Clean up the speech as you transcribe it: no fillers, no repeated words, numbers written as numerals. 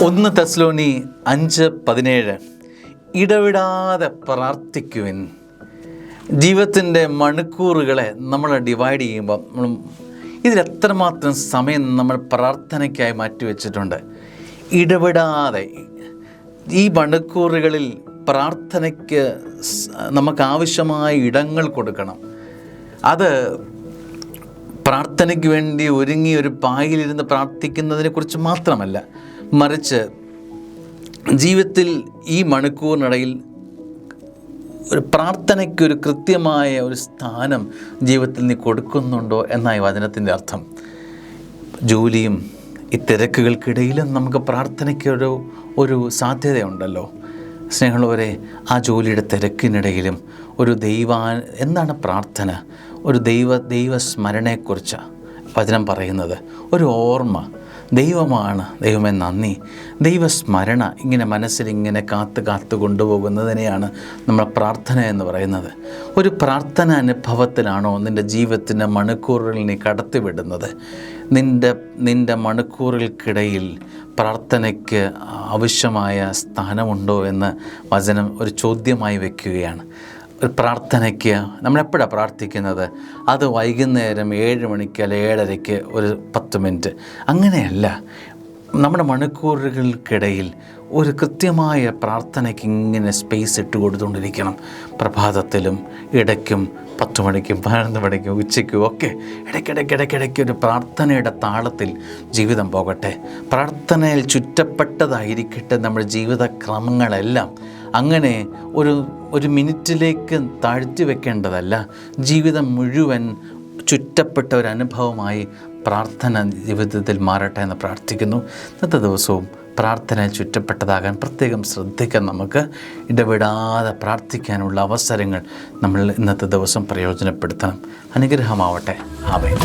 1 തെസ്സലോനി 5:17 ഇടവിടാതെ പ്രാർത്ഥിക്കുവിൻ. ജീവിതത്തിൻ്റെ മണിക്കൂറുകളെ നമ്മൾ ഡിവൈഡ് ചെയ്യുമ്പോൾ ഇതിലെത്രമാത്രം സമയം നമ്മൾ പ്രാർത്ഥനയ്ക്കായി മാറ്റിവെച്ചിട്ടുണ്ട്. ഇടവിടാതെ ഈ മണിക്കൂറുകളിൽ പ്രാർത്ഥനയ്ക്ക് നമുക്ക് ആവശ്യമായ ഇടങ്ങൾ കൊടുക്കണം. അത് പ്രാർത്ഥനയ്ക്ക് വേണ്ടി ഒരുങ്ങി ഒരു പായിലിരുന്ന് പ്രാർത്ഥിക്കുന്നതിനെക്കുറിച്ച് മാത്രമല്ല, മറിച്ച് ജീവിതത്തിൽ ഈ മണിക്കൂറിനിടയിൽ ഒരു പ്രാർത്ഥനയ്ക്കൊരു കൃത്യമായ ഒരു സ്ഥാനം ജീവിതത്തിൽ നീ കൊടുക്കുന്നുണ്ടോ എന്നായി വചനത്തിൻ്റെ അർത്ഥം. ജോലിയും ഈ തിരക്കുകൾക്കിടയിലും നമുക്ക് പ്രാർത്ഥനയ്ക്കൊരു സാധ്യതയുണ്ടല്ലോ. സ്നേഹമുള്ളവരെ, ആ ജോലിയുടെ തിരക്കിനിടയിലും ഒരു എന്താണ് പ്രാർത്ഥന? ഒരു ദൈവസ്മരണയെക്കുറിച്ച് വചനം പറയുന്നത്. ഒരു ഓർമ്മ, ദൈവമാണ്, ദൈവമേ നന്ദി, ദൈവസ്മരണ ഇങ്ങനെ മനസ്സിലിങ്ങനെ കാത്തു കൊണ്ടുപോകുന്നതിനെയാണ് നമ്മൾ പ്രാർത്ഥന എന്ന് പറയുന്നത്. ഒരു പ്രാർത്ഥന അനുഭവത്തിലാണോ നിൻ്റെ ജീവിതത്തിൻ്റെ മണിക്കൂറുകളിൽ നീ കടത്തിവിടുന്നത്? നിൻ്റെ മണിക്കൂറുകൾക്കിടയിൽ പ്രാർത്ഥനയ്ക്ക് ആവശ്യമായ സ്ഥാനമുണ്ടോ എന്ന് വചനം ഒരു ചോദ്യമായി വയ്ക്കുകയാണ്. ഒരു പ്രാർത്ഥനയ്ക്ക് നമ്മളെപ്പോഴാണ് പ്രാർത്ഥിക്കുന്നത്? അത് വൈകുന്നേരം 7 മണിക്ക് അല്ലെ 7:30 ഒരു 10 മിനിറ്റ്, അങ്ങനെയല്ല. നമ്മുടെ മണിക്കൂറുകൾക്കിടയിൽ ഒരു കൃത്യമായ പ്രാർത്ഥനയ്ക്ക് ഇങ്ങനെ സ്പേസ് ഇട്ട് കൊടുത്തുകൊണ്ടിരിക്കണം. പ്രഭാതത്തിലും ഇടയ്ക്കും 10 മണിക്കും 11 മണിക്കും ഉച്ചയ്ക്കും ഒക്കെ ഇടയ്ക്കിടയ്ക്ക് ഒരു പ്രാർത്ഥനയുടെ താളത്തിൽ ജീവിതം പോകട്ടെ. പ്രാർത്ഥനയിൽ ചുറ്റപ്പെട്ടതായിരിക്കട്ടെ നമ്മുടെ ജീവിതക്രമങ്ങളെല്ലാം. അങ്ങനെ ഒരു മിനിറ്റിലേക്ക് താഴ്ത്തി വെക്കേണ്ടതല്ല. ജീവിതം മുഴുവൻ ചുറ്റപ്പെട്ട ഒരു അനുഭവമായി പ്രാർത്ഥന ജീവിതത്തിൽ മാറട്ടെ എന്ന് പ്രാർത്ഥിക്കുന്നു. ഇന്നത്തെ ദിവസവും പ്രാർത്ഥന ചുറ്റപ്പെട്ടതാകാൻ പ്രത്യേകം ശ്രദ്ധിക്കാൻ നമുക്ക് ഇടപെടാതെ പ്രാർത്ഥിക്കാനുള്ള അവസരങ്ങൾ നമ്മൾ ഇന്നത്തെ ദിവസം പ്രയോജനപ്പെടുത്തണം. അനുഗ്രഹമാവട്ടെ. ആമേൻ.